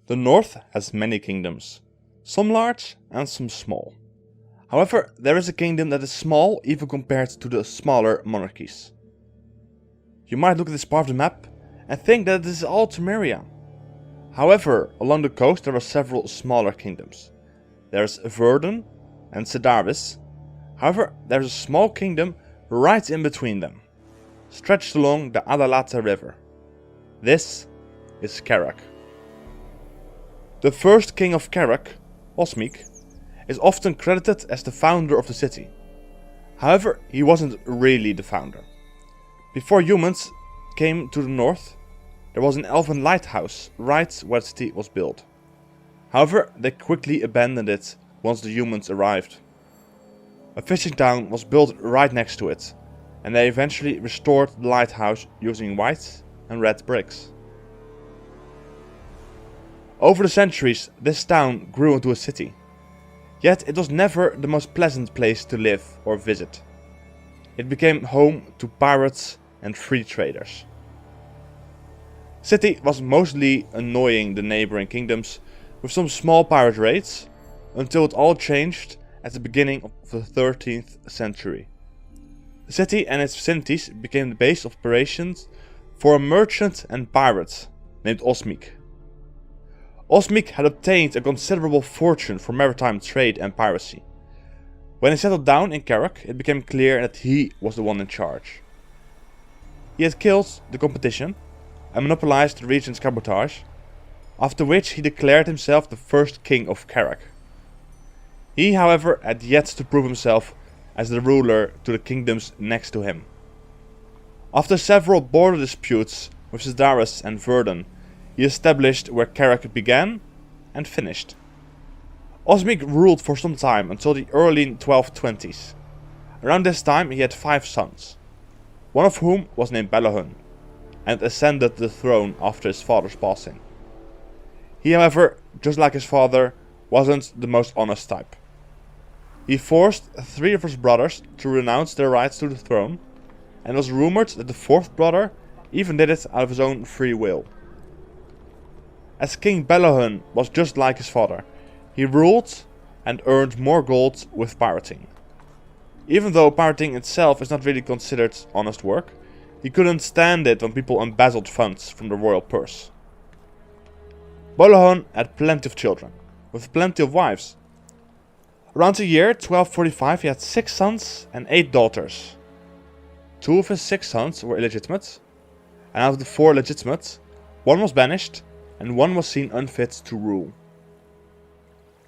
The north has many kingdoms, some large and some small. However, there is a kingdom that is small even compared to the smaller monarchies. You might look at this part of the map and think that this is all Temeria. However, along the coast there are several smaller kingdoms. There's Verden and Cidaris. However, there's a small kingdom right in between them, stretched along the Adalata river. This is Kerack. The first king of Kerack, Osmic, is often credited as the founder of the city. However, he wasn't really the founder. Before humans came to the north, there was an elven lighthouse right where the city was built. However, they quickly abandoned it once the humans arrived. A fishing town was built right next to it, and they eventually restored the lighthouse using white and red bricks. Over the centuries, this town grew into a city. Yet it was never the most pleasant place to live or visit. It became home to pirates and free traders. The city was mostly annoying the neighboring kingdoms with some small pirate raids, until it all changed at the beginning of the 13th century. The city and its vicinities became the base of operations for a merchant and pirate named Osmic. Osmic had obtained a considerable fortune from maritime trade and piracy. When he settled down in Kerack, it became clear that he was the one in charge. He had killed the competition and monopolized the region's cabotage, after which he declared himself the first king of Kerack. He, however, had yet to prove himself as the ruler to the kingdoms next to him. After several border disputes with Cidaris and Verden, he established where Kerack began and finished. Osmic ruled for some time until the early 1220s. Around this time he had 5 sons, one of whom was named Belahun, and ascended the throne after his father's passing. He, however, just like his father, wasn't the most honest type. He forced 3 of his brothers to renounce their rights to the throne, and it was rumored that the 4th brother even did it out of his own free will. As King Belahun was just like his father, he ruled and earned more gold with pirating. Even though pirating itself is not really considered honest work, he couldn't stand it when people embezzled funds from the royal purse. Belahun had plenty of children, with plenty of wives. Around the year 1245 he had 6 sons and 8 daughters. 2 of his 6 sons were illegitimate, and out of the 4 legitimate, 1 was banished and 1 was seen unfit to rule.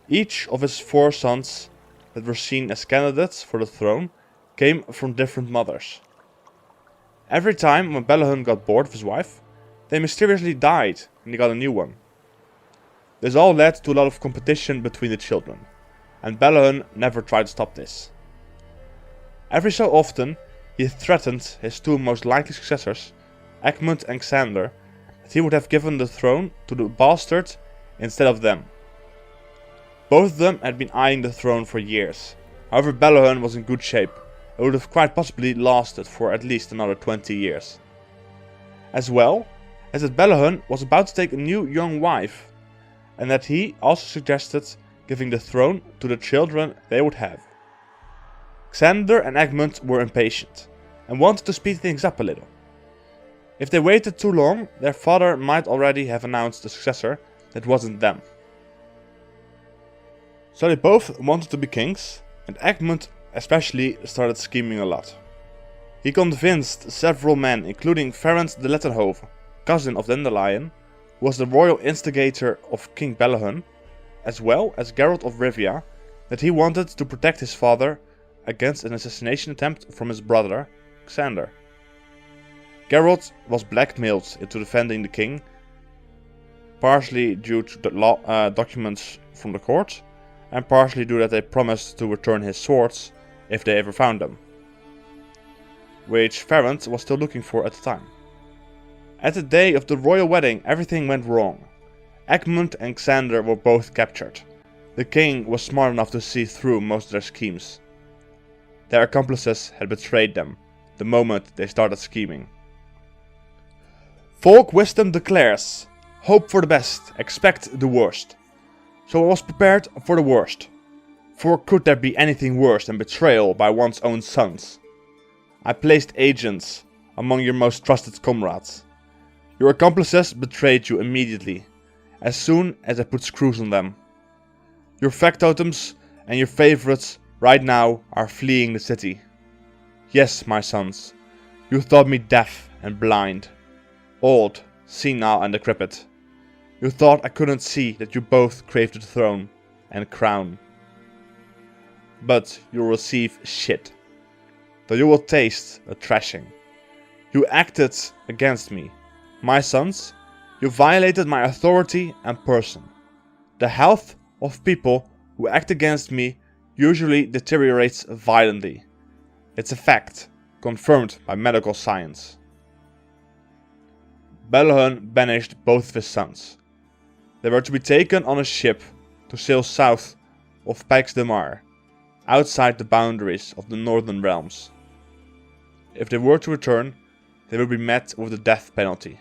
Each of his 4 sons that were seen as candidates for the throne came from different mothers. Every time when Belahun got bored of his wife, they mysteriously died and he got a new one. This all led to a lot of competition between the children, and Belahun never tried to stop this. Every so often he threatened his 2 most likely successors, Egmont and Xander, that he would have given the throne to the bastard instead of them. Both of them had been eyeing the throne for years. However, Belahun was in good shape and would have quite possibly lasted for at least another 20 years. As well as that Belahun was about to take a new young wife, and that he also suggested giving the throne to the children they would have. Xander and Egmont were impatient and wanted to speed things up a little. If they waited too long, their father might already have announced a successor that wasn't them. So they both wanted to be kings, and Egmont especially started scheming a lot. He convinced several men, including Ferenc de Lettenhove, cousin of Dandelion, who was the royal instigator of King Belahun, as well as Geralt of Rivia, that he wanted to protect his father against an assassination attempt from his brother, Xander. Geralt was blackmailed into defending the king, partially due to the documents from the court, and partially due that they promised to return his swords if they ever found them, which Ferenc was still looking for at the time. At the day of the royal wedding, everything went wrong. Egmont and Xander were both captured. The king was smart enough to see through most of their schemes. Their accomplices had betrayed them the moment they started scheming. Folk wisdom declares Hope for the best, expect the worst. So I was prepared for the worst. For could there be anything worse than betrayal by one's own sons? I placed agents among your most trusted comrades. Your accomplices betrayed you immediately, as soon as I put screws on them. Your factotums and your favorites right now are fleeing the city. Yes, my sons, you thought me deaf and blind, old, senile and decrepit. You thought I couldn't see that you both craved the throne and crown. But you'll receive shit, though you will taste a thrashing. You acted against me. My sons, you violated my authority and person. The health of people who act against me usually deteriorates violently. It's a fact, confirmed by medical science. Balahun banished both of his sons. They were to be taken on a ship to sail south of Pax-Demar, outside the boundaries of the Northern Realms. If they were to return, they would be met with the death penalty.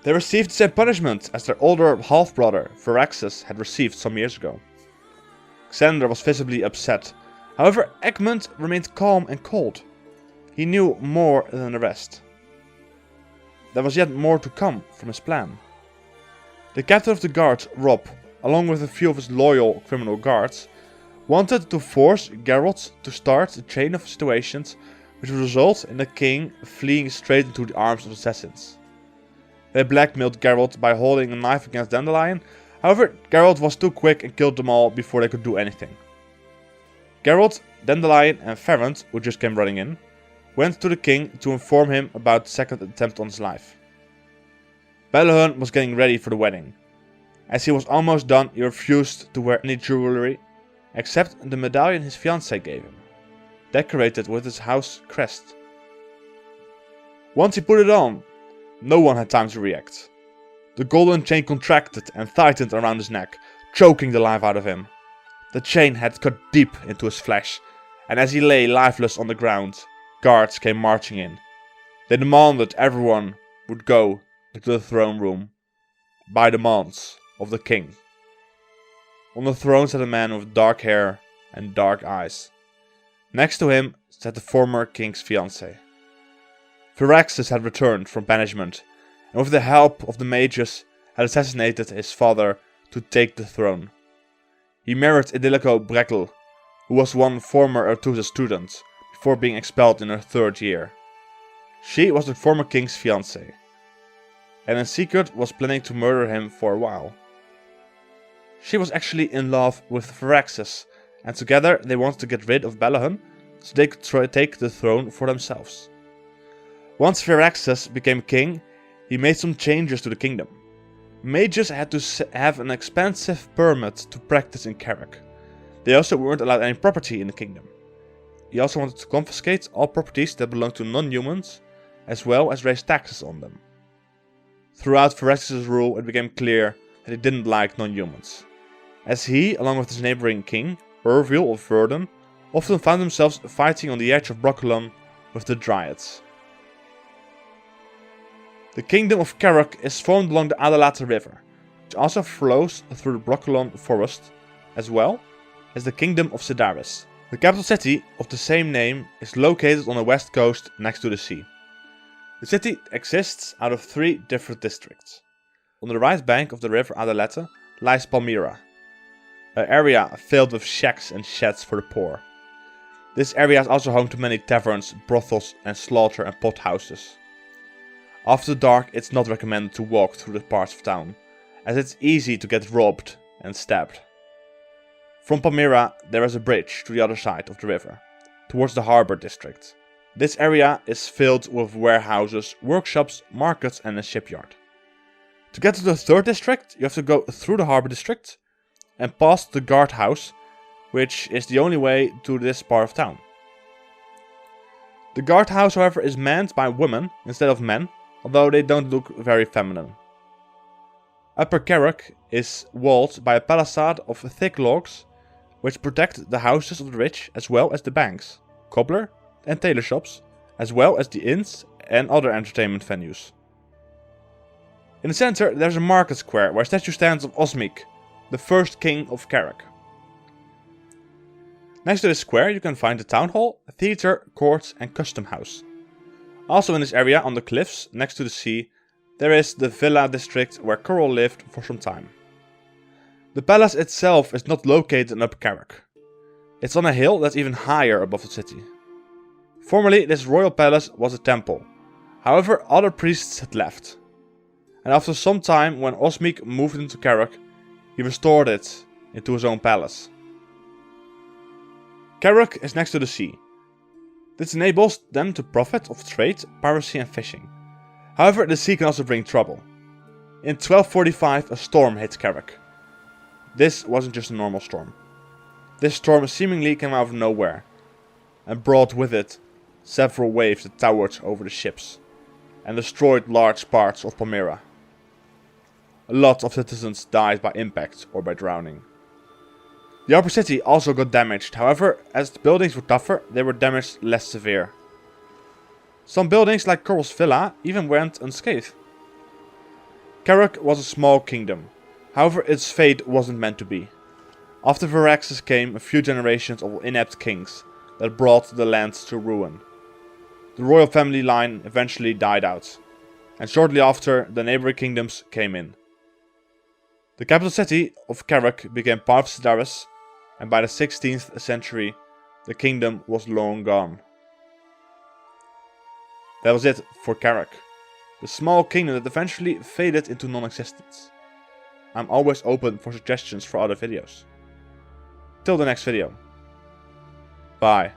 They received the same punishment as their older half-brother Viraxas had received some years ago. Xander was visibly upset. However, Egmont remained calm and cold. He knew more than the rest. There was yet more to come from his plan. The captain of the guard, Rob, along with a few of his loyal criminal guards, wanted to force Geralt to start a chain of situations which would result in the king fleeing straight into the arms of assassins. They blackmailed Geralt by holding a knife against Dandelion. However, Geralt was too quick and killed them all before they could do anything. Geralt, Dandelion and Ferrand, who just came running in, went to the king to inform him about the second attempt on his life. Balahun was getting ready for the wedding. As he was almost done, he refused to wear any jewelry except the medallion his fiancée gave him, decorated with his house crest. Once he put it on, no one had time to react. The golden chain contracted and tightened around his neck, choking the life out of him. The chain had cut deep into his flesh, and as he lay lifeless on the ground, guards came marching in. They demanded everyone would go into the throne room by demands of the king. On the throne sat a man with dark hair and dark eyes. Next to him sat the former king's fiancée. Viraxas had returned from banishment, and with the help of the mages had assassinated his father to take the throne. He married Idilico Breckle, who was one former Artusa's student, before being expelled in her third year. She was the former king's fiancée, and in secret was planning to murder him for a while. She was actually in love with Viraxas, and together they wanted to get rid of Balahun so they could take the throne for themselves. Once Viraxas became king, he made some changes to the kingdom. Mages had to have an expensive permit to practice in Kerack. They also weren't allowed any property in the kingdom. He also wanted to confiscate all properties that belonged to non-humans, as well as raise taxes on them. Throughout Viraxas' rule, it became clear that he didn't like non-humans, as he, along with his neighboring king, Urville of Verden, often found themselves fighting on the edge of Brokilon with the Dryads. The kingdom of Kerack is formed along the Adalata River, which also flows through the Brokilon forest, as well as the kingdom of Cidaris. The capital city of the same name is located on the west coast next to the sea. The city exists out of 3 different districts. On the right bank of the river Adalata lies Palmyra, an area filled with shacks and sheds for the poor. This area is also home to many taverns, brothels and slaughter and pot houses. After dark, it's not recommended to walk through the parts of town, as it's easy to get robbed and stabbed. From Palmyra, there is a bridge to the other side of the river, towards the harbor district. This area is filled with warehouses, workshops, markets and a shipyard. To get to the 3rd district, you have to go through the harbor district and past the guardhouse, which is the only way to this part of town. The guardhouse, however, is manned by women instead of men, although they don't look very feminine. Upper Kerack is walled by a palisade of thick logs, which protect the houses of the rich as well as the banks, cobbler and tailor shops, as well as the inns and other entertainment venues. In the center there's a market square where a statue stands of Osmic, the first king of Kerack. Next to this square you can find the town hall, theater, court and custom house. Also in this area on the cliffs next to the sea there is the villa district where Coral lived for some time. The palace itself is not located in Upper Kerack. It's on a hill that's even higher above the city. Formerly this royal palace was a temple, however other priests had left. And after some time when Osmic moved into Kerack, he restored it into his own palace. Kerack is next to the sea. This enables them to profit of trade, piracy and fishing. However, the sea can also bring trouble. In 1245 a storm hit Kerack. This wasn't just a normal storm. This storm seemingly came out of nowhere and brought with it several waves that towered over the ships and destroyed large parts of Palmyra. A lot of citizens died by impact or by drowning. The upper city also got damaged, however, as the buildings were tougher, they were damaged less severe. Some buildings like Coral's villa even went unscathed. Kerack was a small kingdom, however its fate wasn't meant to be. After Viraxas came a few generations of inept kings that brought the land to ruin. The royal family line eventually died out, and shortly after the neighboring kingdoms came in. The capital city of Kerack became part of Cidaris, and by the 16th century the kingdom was long gone. That was it for Kerack, the small kingdom that eventually faded into non-existence. I'm always open for suggestions for other videos. Till the next video. Bye.